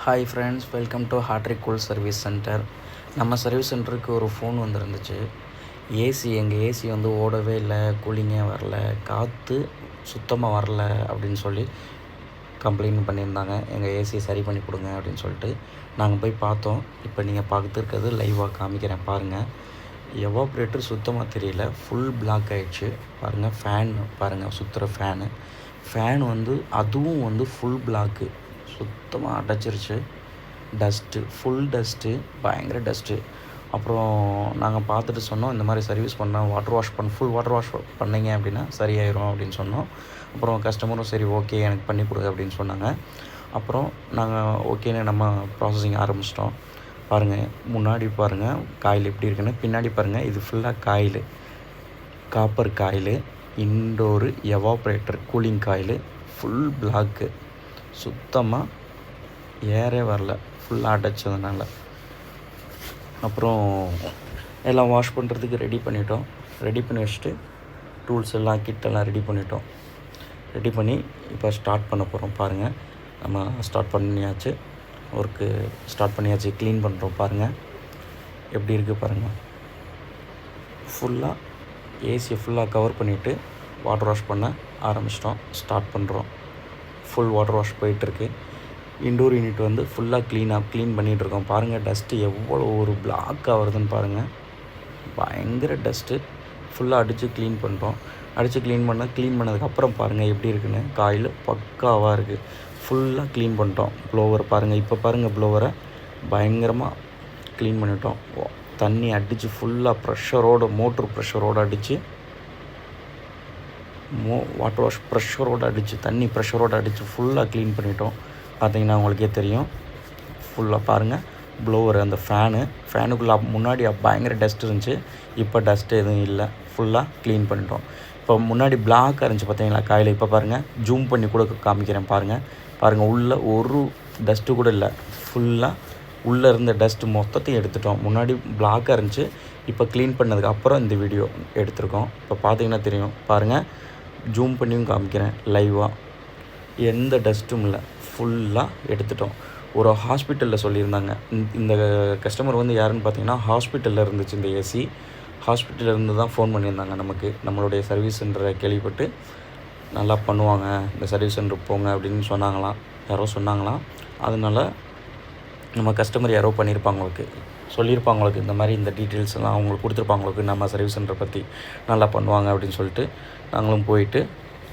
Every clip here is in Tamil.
Hi friends, welcome to hat trick cool service centre. நம்ம சர்வீஸ் சென்டருக்கு ஒரு ஃபோன் வந்துருந்துச்சு. எங்கள் ஏசி வந்து ஓடவே இல்லை, கூலிங்கே வரல, காற்று சுத்தமாக வரல அப்படின்னு சொல்லி கம்ப்ளைண்ட் பண்ணியிருந்தாங்க. எங்கள் ஏசியை சரி பண்ணி கொடுங்க அப்படின்னு சொல்லிட்டு நாங்கள் போய் பார்த்தோம். இப்போ நீங்கள் பார்த்துருக்கிறது லைவாக காமிக்கிறேன் பாருங்கள். எவாப்ரேட்டர் சுத்தமாக தெரியல, ஃபுல் பிளாக் ஆகிடுச்சு பாருங்கள். ஃபேன் பாருங்கள், சுற்றுற ஃபேன் வந்து அதுவும் வந்து ஃபுல் பிளாக்கு, சுத்தமாக அடைச்சிருச்சு. ஃபுல் டஸ்ட்டு, பயங்கர டஸ்ட்டு. அப்புறம் நாங்கள் பார்த்துட்டு சொன்னோம், இந்த மாதிரி சர்வீஸ் பண்ணால் ஃபுல் வாட்டர் வாஷ் பண்ணிங்க அப்படின்னா சரியாயிரும் அப்படின்னு சொன்னோம். அப்புறம் கஸ்டமரும் சரி ஓகே எனக்கு பண்ணி கொடுங்க அப்படின்னு சொன்னாங்க. அப்புறம் நாங்கள் ஓகேன்னு நம்ம ப்ராசஸிங் ஆரம்பிச்சிட்டோம். பாருங்கள், முன்னாடி பாருங்கள் காயில் எப்படி இருக்குன்னு, பின்னாடி பாருங்கள் இது ஃபுல்லாக copper coil, indoor evaporator cooling coil, full block, சுத்தமாக ஏரே வரல, ஃபுல்லாக அடைச்சதுனால. அப்புறம் எல்லாம் வாஷ் பண்ணுறதுக்கு ரெடி பண்ணி வச்சுட்டு டூல்ஸ் எல்லாம் கிட்டெல்லாம் ரெடி பண்ணி இப்போ ஸ்டார்ட் பண்ண போகிறோம். பாருங்கள், நம்ம ஸ்டார்ட் பண்ணியாச்சு, ஒர்க்கு ஸ்டார்ட் பண்ணியாச்சு, க்ளீன் பண்ணுறோம். பாருங்கள் எப்படி இருக்குது பாருங்கள். ஃபுல்லாக ஏசியை ஃபுல்லாக கவர் பண்ணிவிட்டு வாட்டர் வாஷ் பண்ண ஆரம்பிச்சிட்டோம், ஸ்டார்ட் பண்ணுறோம். ஃபுல் வாட்டர் வாஷ் போயிட்டுருக்கு. இன்டோர் யூனிட் வந்து ஃபுல்லாக க்ளீன் பண்ணிகிட்ருக்கோம். பாருங்கள் டஸ்ட்டு எவ்வளோ ஒரு பிளாக்காக வருதுன்னு பாருங்கள், பயங்கர டஸ்ட்டு. ஃபுல்லாக அடித்து க்ளீன் பண்ணுறோம். க்ளீன் பண்ணதுக்கப்புறம் பாருங்கள் எப்படி இருக்குன்னு. காயில் பக்காவாக இருக்குது, ஃபுல்லாக க்ளீன் பண்ணிட்டோம். ப்ளோவர் பாருங்கள், இப்போ பாருங்கள் ப்ளோவரை பயங்கரமாக க்ளீன் பண்ணிட்டோம். தண்ணி அடித்து ஃபுல்லாக மோட்ரு ப்ரெஷரோடு அடித்து வாட்டர் வாஷ் தண்ணி ப்ரெஷரோடு அடித்து ஃபுல்லாக க்ளீன் பண்ணிட்டோம். பார்த்திங்கன்னா உங்களுக்கே தெரியும். ஃபுல்லாக பாருங்கள் ப்ளோவர், அந்த ஃபேனுக்குள்ளே முன்னாடி பயங்கர டஸ்ட் இருந்துச்சு, இப்போ டஸ்ட்டு எதுவும் இல்லை, ஃபுல்லாக க்ளீன் பண்ணிட்டோம். இப்போ முன்னாடி பிளாக்காக இருந்துச்சு பார்த்தீங்களா காயில், இப்போ பாருங்கள் ஜூம் பண்ணி கூட காமிக்கிறேன். பாருங்கள் உள்ளே ஒரு டஸ்ட்டு கூட இல்லை, ஃபுல்லாக உள்ளே இருந்த டஸ்ட்டு மொத்தத்தையும் எடுத்துட்டோம். முன்னாடி பிளாக்காக இருந்துச்சு, இப்போ க்ளீன் பண்ணதுக்கப்புறம் இந்த வீடியோ எடுத்திருக்கோம். இப்போ பார்த்தீங்கன்னா தெரியும். பாருங்கள், ஜூம் பண்ணியும் காமிக்கிறேன் லைவாக, எந்த டஸ்ட்டும் இல்லை, ஃபுல்லாக எடுத்துட்டோம். ஒரு ஹாஸ்பிட்டலில் சொல்லியிருந்தாங்க. இந்த கஸ்டமர் வந்து யாருன்னு பார்த்தீங்கன்னா ஹாஸ்பிட்டலில் இருந்துச்சு இந்த ஏசி. ஹாஸ்பிட்டலில் இருந்து தான் ஃபோன் பண்ணியிருந்தாங்க நம்மளுடைய சர்வீஸ் சென்டரை கேள்விப்பட்டு நல்லா பண்ணுவாங்க, இந்த சர்வீஸ் சென்டர் போங்க அப்படின்னு யாரோ சொன்னாங்களாம். அதனால நம்ம கஸ்டமர் யாரோ சொல்லியிருப்பாங்களுக்கு இந்த மாதிரி இந்த டீட்டெயில்ஸ் எல்லாம் அவங்களுக்கு கொடுத்துருப்பாங்களுக்கு, நம்ம சர்வீஸ் சென்டரை பற்றி நல்லா பண்ணுவாங்க அப்படின்னு சொல்லிட்டு நாங்களும் போயிட்டு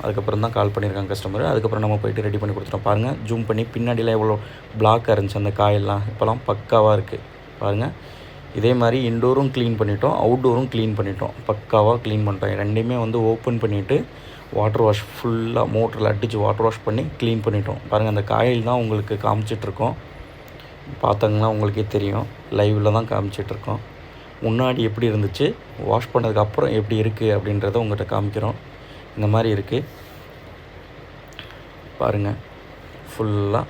அதுக்கப்புறம் தான் கால் பண்ணியிருக்காங்க கஸ்டமர். அதுக்கப்புறம் நம்ம போய்ட்டு ரெடி பண்ணி கொடுத்துட்டோம். பாருங்கள், ஜூம் பண்ணி பின்னாடிலாம் எவ்வளோ பிளாக்காக இருந்துச்சு அந்த காயெல்லாம், இப்போலாம் பக்காவாக இருக்குது பாருங்கள். இதே மாதிரி இன்டோரும் க்ளீன் பண்ணிட்டோம், அவுட்டோரும் க்ளீன் பண்ணிட்டோம், பக்காவாக க்ளீன் பண்ணிட்டோம். ரெண்டையுமே வந்து ஓப்பன் பண்ணிவிட்டு வாட்டர் வாஷ் ஃபுல்லாக மோட்டரில் அடித்து வாட்டர் வாஷ் பண்ணி க்ளீன் பண்ணிட்டோம். பாருங்கள், அந்த காயில் தான் உங்களுக்கு காமிச்சிட்ருக்கோம். பார்த்தாங்கன்னா உங்களுக்கே தெரியும், லைவில் தான் காமிச்சிட்ருக்கோம். முன்னாடி எப்படி இருந்துச்சு, வாஷ் பண்ணதுக்கப்புறம் எப்படி இருக்குது அப்படின்றத உங்கள்கிட்ட காமிக்கிறோம். இந்த மாதிரி இருக்குது பாருங்கள், ஃபுல்லாக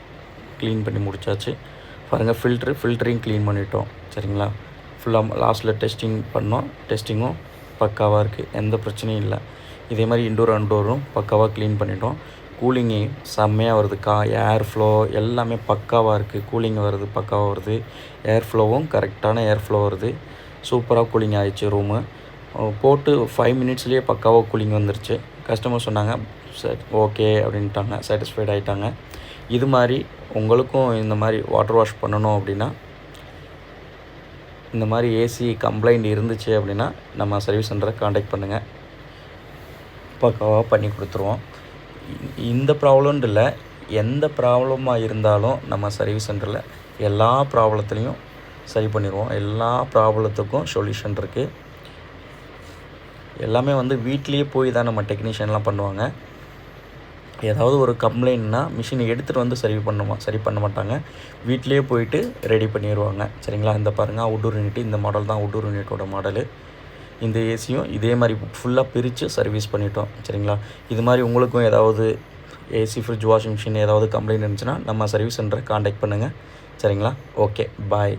க்ளீன் பண்ணி முடித்தாச்சு. பாருங்கள், ஃபில்டரையும் க்ளீன் பண்ணிட்டோம். சரிங்களா, ஃபுல்லாக லாஸ்ட்டில் டெஸ்டிங்கும் பக்காவாக இருக்குது, எந்த பிரச்சனையும் இல்லை. இதே மாதிரி இன்டோரும் பக்காவாக க்ளீன் பண்ணிட்டோம். கூலிங்கு செம்மையாக வருது, ஏர் ஃப்ளோ எல்லாமே பக்காவாக இருக்குது. கூலிங் வருது, பக்காவாக வருது. ஏர் ஃப்ளோவும் கரெக்டான ஏர் ஃப்ளோ வருது. சூப்பராக கூலிங் ஆகிடுச்சு. ரூமு போட்டு 5 மினிட்ஸ்லேயே பக்காவாக கூலிங் வந்துருச்சு. கஸ்டமர் சொன்னாங்க சரி ஓகே அப்படின்ட்டாங்க, சாட்டிஸ்ஃபைட் ஆகிட்டாங்க. இது மாதிரி உங்களுக்கும் இந்த மாதிரி வாட்டர் வாஷ் பண்ணணும் அப்படின்னா, இந்த மாதிரி ஏசி கம்ப்ளைண்ட் இருந்துச்சு அப்படின்னா நம்ம சர்வீஸ் சென்டரை காண்டாக்ட் பண்ணுங்கள், பக்காவாக பண்ணி கொடுத்துருவோம். இந்த ப்ராப்ளம்னு இல்லை, எந்த ப்ராப்ளமாக இருந்தாலும் நம்ம சர்வீஸ் சென்டரில் எல்லா ப்ராப்ளத்துலேயும் சரி பண்ணிடுவோம். எல்லா ப்ராப்ளத்துக்கும் சொல்யூஷன் இருக்குது. எல்லாமே வந்து வீட்லேயே போய் தான் நம்ம டெக்னீஷியன்லாம் பண்ணுவாங்க. ஏதாவது ஒரு கம்ப்ளைண்ட்னா மிஷினை எடுத்துகிட்டு வந்து சரி பண்ண மாட்டாங்க, வீட்லேயே போயிட்டு ரெடி பண்ணிடுவாங்க. சரிங்களா, இந்த பாருங்கள் அவுட்டோர் யூனிட், இந்த மாடல் தான் அவுட்டோர் யூனிட்டோட மாடலு. இந்த ஏசியும் இதே மாதிரி ஃபுல்லாக பிரித்து சர்வீஸ் பண்ணிட்டோம். சரிங்களா, இது மாதிரி உங்களுக்கும் ஏதாவது ஏசி, ஃப்ரிட்ஜ், வாஷிங் மிஷின் ஏதாவது கம்ப்ளைண்ட் இருந்துச்சுன்னா நம்ம சர்வீஸ் சென்டரை காண்டாக்ட் பண்ணுங்கள். சரிங்களா, ஓகே, பாய்.